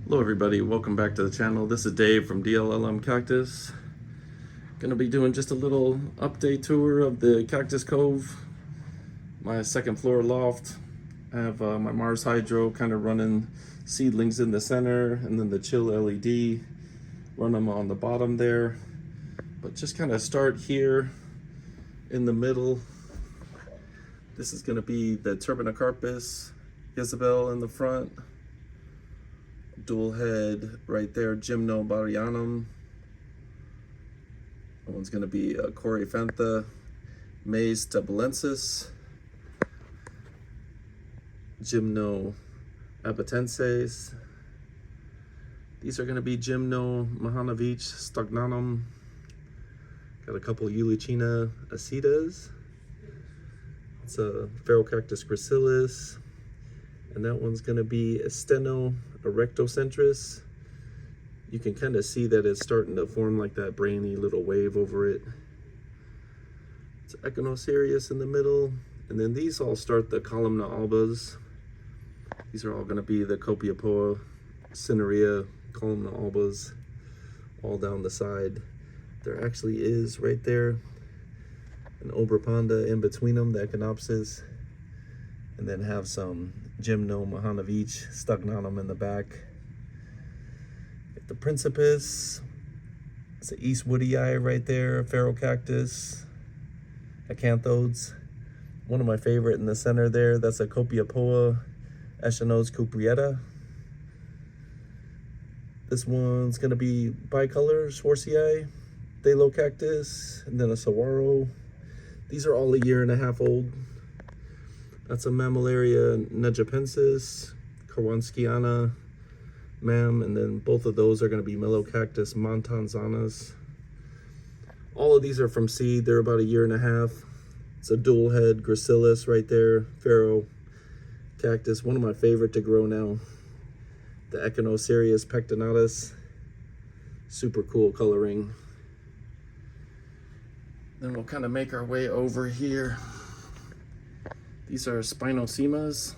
Hello everybody, welcome back to the channel. This is Dave from DLLM Cactus. Gonna be doing just a little update tour of the Cactus Cove, my second floor loft. I have my Mars Hydro kind of running seedlings in the center, and then the chill LED, run them on the bottom there. But just kind of start here in the middle. This is gonna be the Turbinocarpus Isabel in the front. Dual head right there, Gymnobarianum. That one's going to be Coryphantha Mays tabulensis, Gymnoabatenses. These are going to be Gymno Mahanovich Stognanum. Got a couple Eulychina acetas. It's a Ferrocactus gracilis. And that one's going to be Steno erectocentris. You can kind of see that it's starting to form like that brainy little wave over it. It's Echinocerius in the middle. And then these all start the columna albas. These are all going to be the Copiapoa, Cinerea, columna albas, all down the side. There actually is right there an Oberponda in between them, the Echinopsis. And then have some Gymno Mahanovich Stognanum in the back. The Principus, it's the East Woodii right there, Ferrocactus, Acanthodes. One of my favorite in the center there, that's a Copiapoa, Echinodes cuprietta. This one's gonna be bicolor, Schwarzii, Thalocactus, and then a Saguaro. These are all a year and a half old. That's a Mammillaria nejapensis, Karwanskiana, Mam, and then both of those are going to be Melocactus montanzanas. All of these are from seed. They're about a year and a half. It's a dual head gracilis right there, Ferrocactus, one of my favorite to grow now. The Echinocerius pectinatus, super cool coloring. Then we'll kind of make our way over here. These are Spinosimas,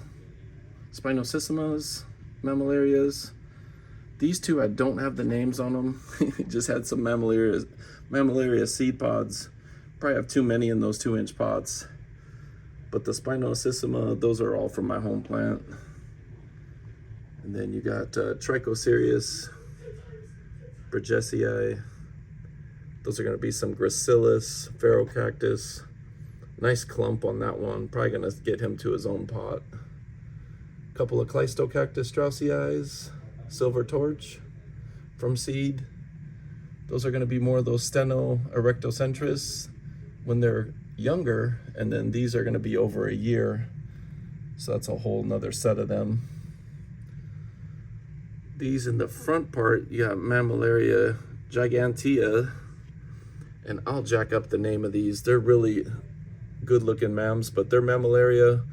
Mammillarias. These two, I don't have the names on them. Just had some Mammillaria seed pods. Probably have too many in those 2-inch pots. But the Spinosissima, those are all from my home plant. And then you got Trichoserius, Burgessii. Those are going to be some Gracilis, Ferrocactus. Nice clump on that one. Probably gonna get him to his own pot. Couple of Cleistocactus straussii, Silver Torch from seed. Those are gonna be more of those Steno erectocentris when they're younger, and then these are gonna be over a year. So that's a whole nother set of them. These in the front part, you got Mammillaria gigantea, and I'll jack up the name of these. They're really good looking mams, but they're Mammillaria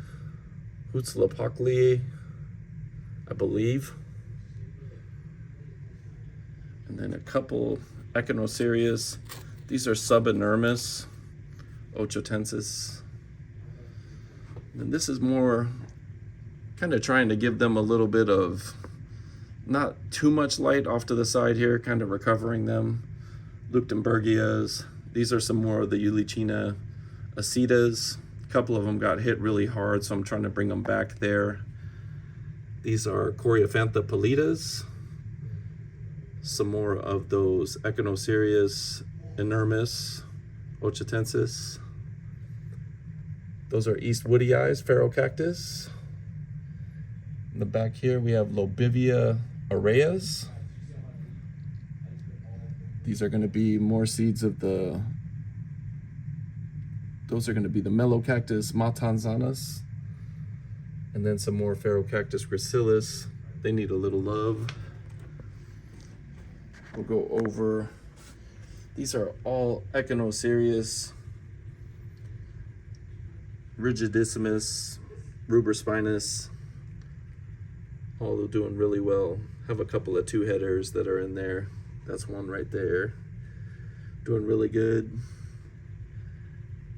Hutzlapochlii, I believe. And then a couple Echinocerius. These are Subinermis ochotensis. And this is more kind of trying to give them a little bit of not too much light off to the side here, kind of recovering them. Leuchtenbergias. These are some more of the Eulychina acetas. A couple of them got hit really hard, so I'm trying to bring them back there. These are Coryphantha pallidas. Some more of those Echinocerius inermis ochotensis. Those are East Woodii, Ferrocactus. In the back here we have Lobivia aureus. These are going to be more seeds of the Those are going to be the Melocactus matanzanas. And then some more Ferrocactus gracilis. They need a little love. We'll go over. These are all Echinocerius, rigidissimus, ruberspinus. All doing really well. Have a couple of 2-headers that are in there. That's one right there. Doing really good.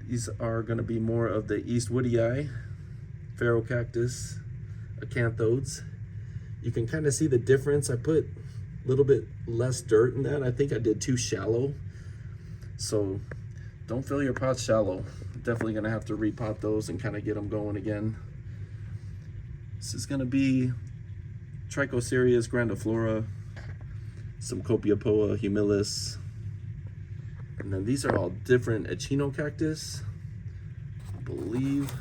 These are going to be more of the East Woodii, Ferrocactus, Acanthodes. You can kind of see the difference. I put a little bit less dirt in that. I think I did too shallow. So don't fill your pots shallow. Definitely gonna have to repot those and kind of get them going again. This is gonna be Trichocereus grandiflora, some Copiapoa humilis, and then these are all different echinocactus. I believe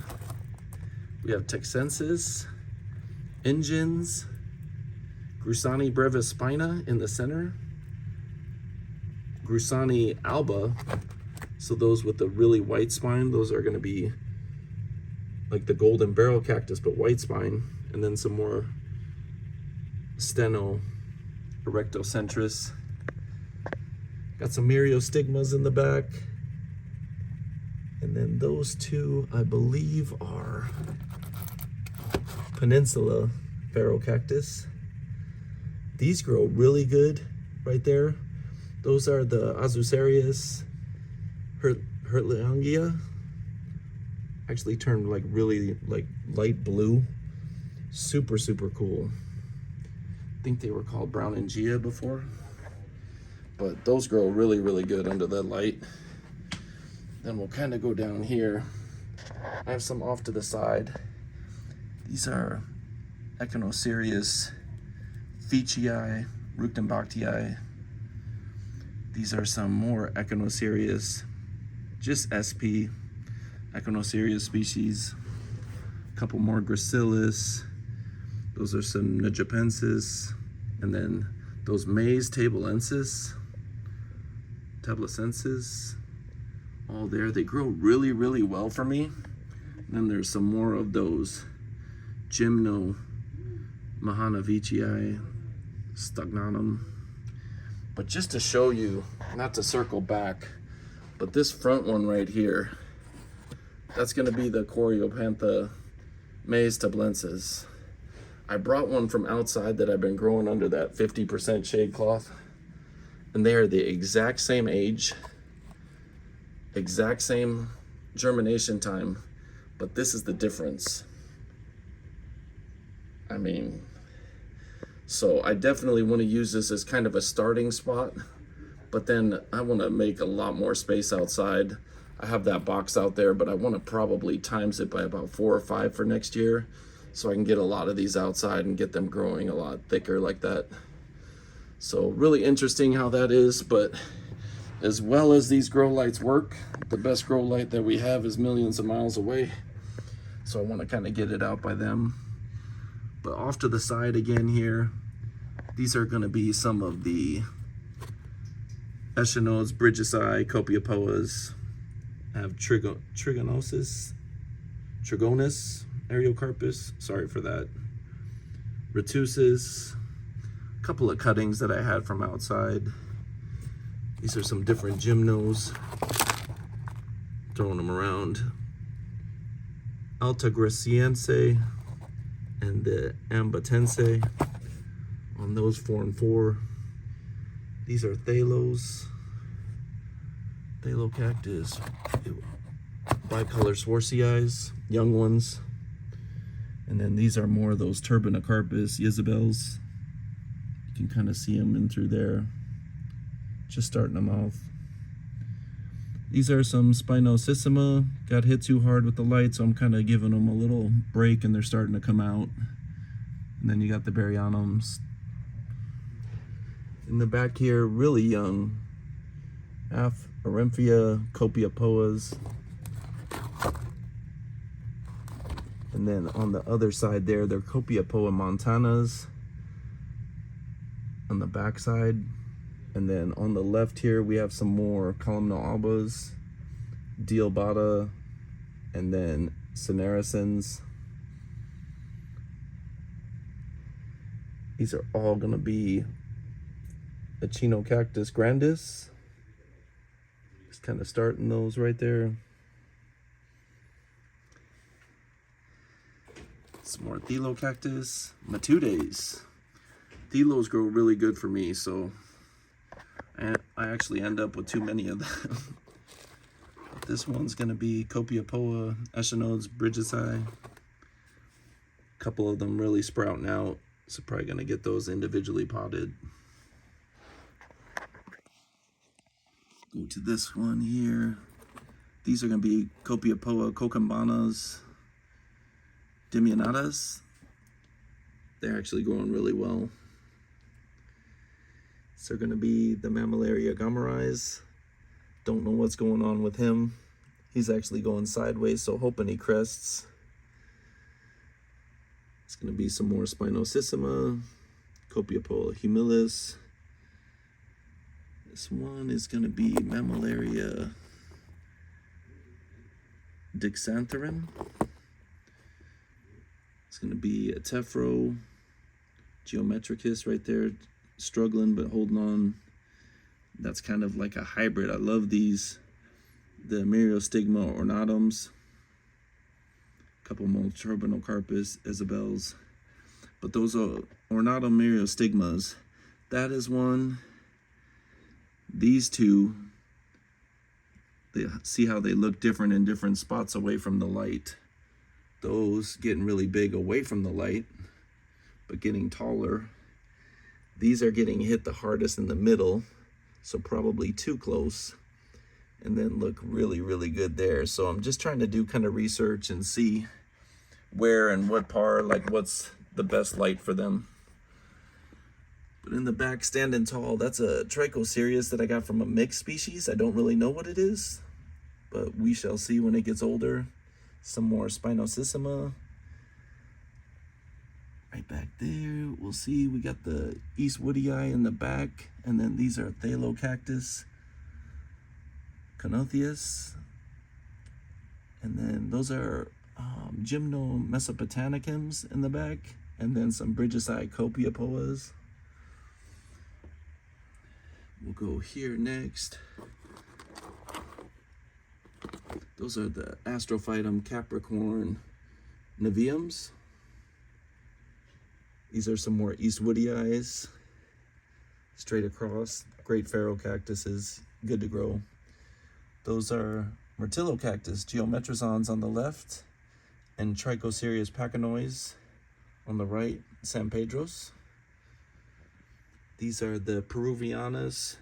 we have Texensis, Ingens, Grusani brevispina in the center, Grusani alba, so those with the really white spine, those are going to be like the golden barrel cactus but white spine, and then some more Steno erectocentris. Got some myriostigmas in the back, and then those two I believe are Peninsula ferrocactus. These grow really good right there. Those are the Azucerius Hertliangia. Actually turned like really like light blue. Super, super cool. I think they were called Browningia before. But those grow really, really good under the light. Then we'll kind of go down here. I have some off to the side. These are Echinocerius Ficii, Ructenbachtii. These are some more Echinocerius, just SP, Echinocerius species. A couple more Gracilis. Those are some Nijapensis. And then those maize tablensis, all there. They grow really, really well for me. And then there's some more of those Gymno Mahanavichii, Stagnatum. But just to show you, not to circle back, but this front one right here, that's gonna be the Coreopantha maize tablensis. I brought one from outside that I've been growing under that 50% shade cloth, and they are the exact same age, exact same germination time, but this is the difference. I mean, so I definitely want to use this as kind of a starting spot, but then I want to make a lot more space outside. I have that box out there, but I want to probably times it by about 4 or 5 for next year, so I can get a lot of these outside and get them growing a lot thicker like that. So really interesting how that is, but as well as these grow lights work, the best grow light that we have is millions of miles away. So I want to kind of get it out by them. But off to the side again here, these are going to be some of the Echinodes, Bridgesii, Copiapoas. I have Trigonus, Ariocarpus, sorry for that. Retusis, a couple of cuttings that I had from outside. These are some different gymnos, throwing them around. Altagraciense and the Ambatense on those 4 and 4. These are Thalos, Thalocactus, bicolor Swarcii, young ones. And then these are more of those Turbinocarpus, Isabels. You can kind of see them in through there, just starting them off. These are some Spinosissima. Got hit too hard with the light, so I'm kind of giving them a little break and they're starting to come out. And then you got the Baryanums. In the back here, really young. Orymphia, Copiapoas. And then on the other side there, they're Copiapoa montanas on the back side. And then on the left here, we have some more columnar albas, Diobata, and then Cinericens. These are all gonna be Echinocactus grandis. Just kind of starting those right there. Some more Thelocactus, Matudes. Thelos grow really good for me, so I actually end up with too many of them. But this one's gonna be Copiapoa, Echinodes, Bridgesii. A couple of them really sprouting out. So probably gonna get those individually potted. Go to this one here. These are gonna be Copiapoa cocambanas diminutas. They're actually growing really well. So they're gonna be the Mammillaria gomerais. Don't know what's going on with him. He's actually going sideways, so hoping he crests. It's gonna be some more Spinosissima, Copiapoa humilis. This one is gonna be Mammillaria dixantharum. It's gonna be a Tephro, Geometricus right there, struggling but holding on. That's kind of like a hybrid. I love these, the Myriostigma ornatums. Couple more Turbinocarpus Isabels, but those are ornatum myriostigmas. That is one. These two, they see how they look different in different spots away from the light. Those getting really big away from the light, but getting taller. These are getting hit the hardest in the middle, so probably too close, and then look really, really good there. So I'm just trying to do kind of research and see where and what par, like what's the best light for them. But in the back, standing tall, that's a Trichocereus that I got from a mixed species. I don't really know what it is, but we shall see when it gets older. Some more Spinosissima. Right back there, we'll see. We got the Eastwoodii in the back, and then these are Cactus, Conotheus, and then those are Gymnomesopotamicums in the back, and then some Bridgesii Copiapoas. We'll go here next. Those are the Astrophytum Capricorn Niveums. These are some more Eastwoodii, straight across. Great Ferrocactuses, good to grow. Those are Myrtillocactus Geometrizons on the left, and Trichocereus pachynoides on the right, San Pedro's. These are the Peruvianas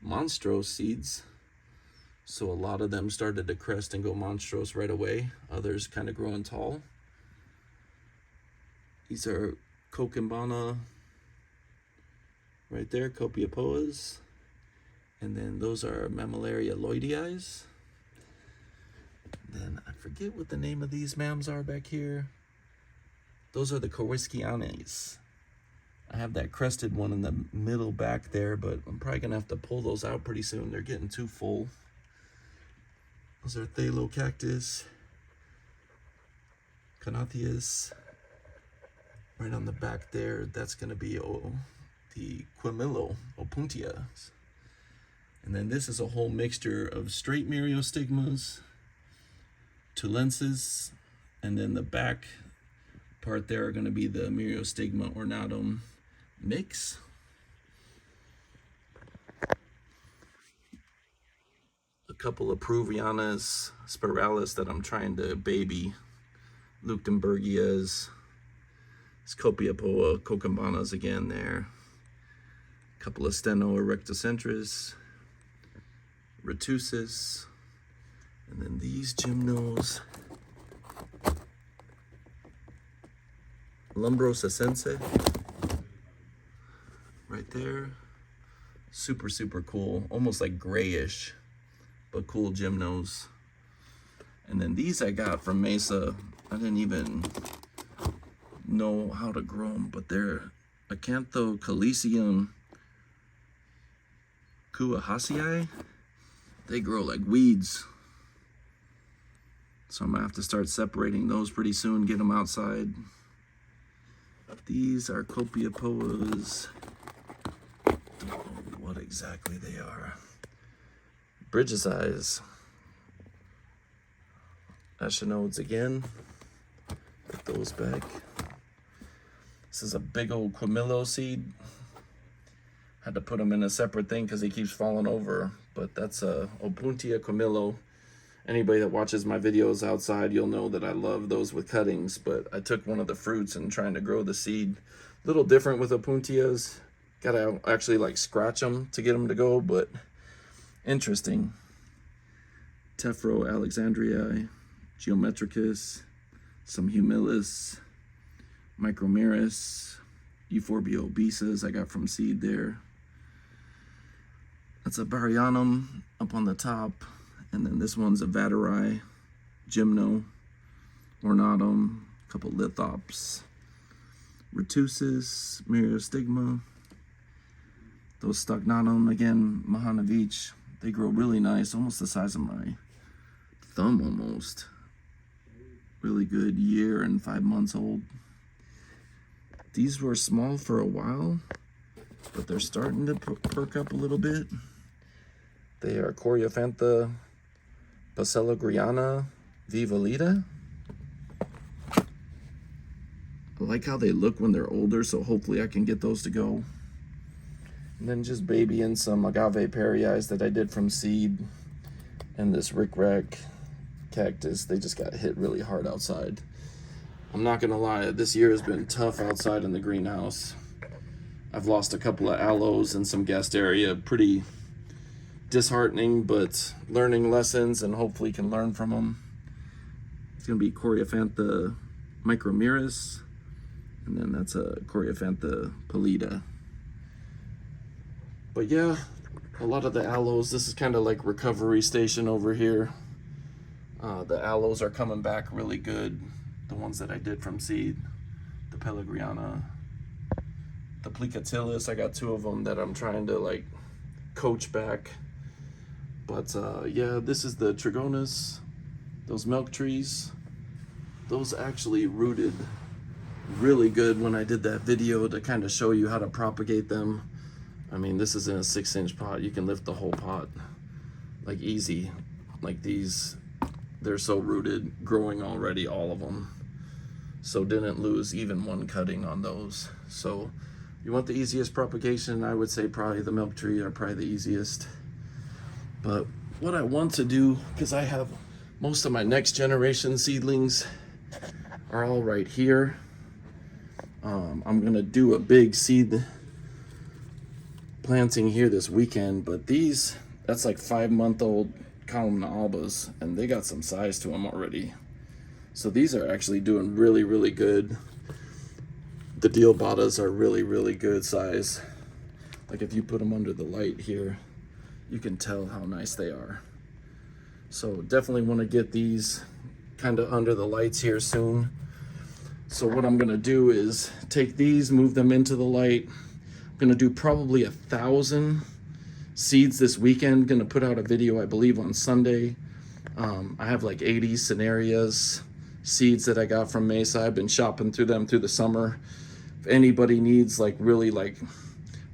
monstrose seeds. So a lot of them started to crest and go monstrose right away. Others kind of growing tall. These are Cocambana right there, Copiapoas. And then those are Mammillaria loidii. Then I forget what the name of these mams are back here. Those are the Coriscianes. I have that crested one in the middle back there, but I'm probably gonna have to pull those out pretty soon. They're getting too full. Those are Thalocactus, Conotheus. Right on the back there, that's gonna be the Quimillo, Opuntia. And then this is a whole mixture of straight Myriostigmas, Tulensis, and then the back part there are gonna be the Myriostigma ornatum mix. A couple of Peruvianas spiralis that I'm trying to baby. Leuchtenbergias, Copiapoa cocambanas again there. A couple of Steno erectocentris, Retusis, and then these gymnos. Lumbrosacense right there. Super, super cool. Almost like grayish, but cool gymnos. And then these I got from Mesa. I didn't even know how to grow them, but they're Acanthocalicium Kuahasii. They grow like weeds. So I'm gonna have to start separating those pretty soon, get them outside. These are Copiapoas. Don't know what exactly they are. Bridgesii. Echinodes again. Put those back. This is a big old Quimillo seed. Had to put him in a separate thing because he keeps falling over. But that's a Opuntia Quimillo. Anybody that watches my videos outside, you'll know that I love those with cuttings, but I took one of the fruits and trying to grow the seed. A little different with opuntias. Gotta actually like scratch them to get them to go, but interesting. Tephro alexandrii, geometricus, some humilis, micromeris, euphorbia obesas I got from seed there. That's a Baryanum up on the top. And then this one's a Vateri, Gymno, Ornatum, a couple Lithops, Retusis, Myriostigma, those Stagnatum, again, Mahanovich. They grow really nice, almost the size of my thumb almost. Really good, year and 5 months old. These were small for a while, but they're starting to perk up a little bit. They are Coreophantha Pascelogriana vivalita. I like how they look when they're older, so hopefully I can get those to go. And then just babying some agave perii that I did from seed, and this rickrack cactus. They just got hit really hard outside. I'm not gonna lie, this year has been tough outside in the greenhouse. I've lost a couple of aloes and some gasteria. Pretty disheartening, but learning lessons, and hopefully can learn from them. It's gonna be Coreophantha micromeris, and then that's a Coreophantha pallida. But yeah, a lot of the aloes, this is kind of like recovery station over here. The aloes are coming back really good. The ones that I did from seed, the Pellegriana, the Plicatilis, I got 2 of them that I'm trying to like coach back. But yeah, this is the Trigonus, those milk trees. Those actually rooted really good when I did that video to kind of show you how to propagate them. I mean, this is in a 6-inch pot. You can lift the whole pot like easy. Like these, they're so rooted, growing already, all of them. So didn't lose even one cutting on those. So you want the easiest propagation, I would say probably the milk tree are probably the easiest. But what I want to do, because I have most of my next generation seedlings are all right here. I'm gonna do a big seed planting here this weekend, but these, that's like 5-month-old columnar albas, and they got some size to them already. So these are actually doing really, really good. The Dealbatas are really, really good size. Like if you put them under the light here, you can tell how nice they are. So definitely want to get these kind of under the lights here soon. So what I'm gonna do is take these, move them into the light. I'm gonna do probably 1,000 seeds this weekend. Gonna put out a video, I believe, on Sunday. I have like 80 Scenarias seeds that I got from Mesa. I've been shopping through them through the summer. If anybody needs like really like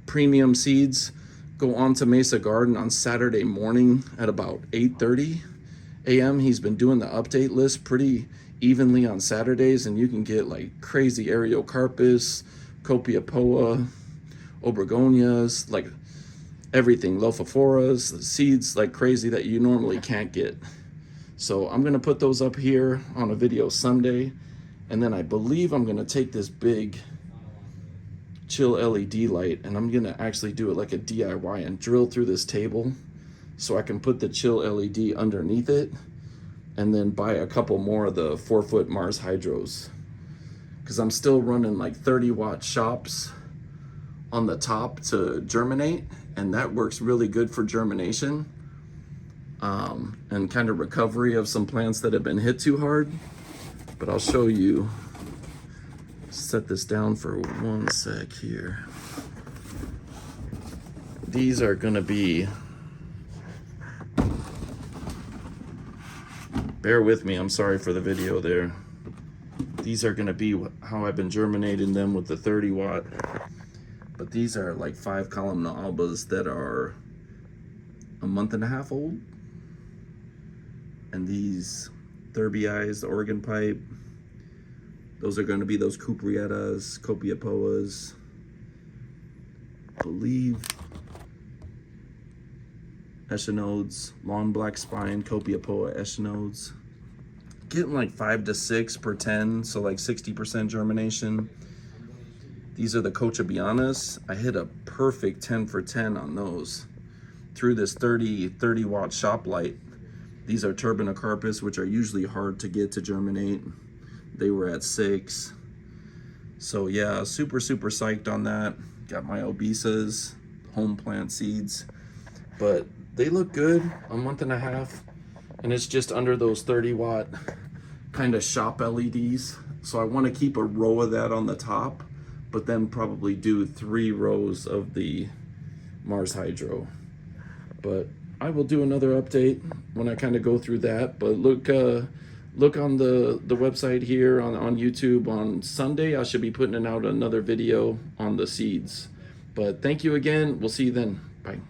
premium seeds, go on to Mesa Garden on Saturday morning at about 8:30 a.m. He's been doing the update list pretty evenly on Saturdays, and you can get like crazy Ariocarpus, Copiapoa, Obregonias, like everything, Lophoforas, seeds like crazy that you normally can't get. So I'm gonna put those up here on a video Sunday, and then I believe I'm gonna take this big chill LED light and I'm gonna actually do it like a DIY and drill through this table so I can put the chill LED underneath it, and then buy a couple more of the 4-foot Mars Hydros, because I'm still running like 30-watt shops on the top to germinate, and that works really good for germination and kind of recovery of some plants that have been hit too hard. But I'll show you. Set this down for 1 sec here. These are gonna be, bear with me, I'm sorry for the video there. These are gonna be how I've been germinating them with the 30-watt. But these are like 5 columnar albas that are a 1.5 months old. And these Thurbii, the organ pipe, those are going to be those Cuprietas, Copiapoas. I believe echinodes, long black spine, Copiapoa echinodes. Getting like 5 to 6 per 10, so like 60% germination. These are the Copiapoas. I hit a perfect 10 for 10 on those through this 30 watt shop light. These are turbinocarpus, which are usually hard to get to germinate. They were at 6. So yeah, super psyched on that. Got my obesas, home plant seeds, but they look good. A month and a half, and it's just under those 30 watt kind of shop LEDs. So I want to keep a row of that on the top, but then probably do 3 rows of the Mars Hydro. But I will do another update when I kind of go through that. But look on the website here on YouTube on Sunday. I should be putting out another video on the seeds. But thank you again. We'll see you then. Bye.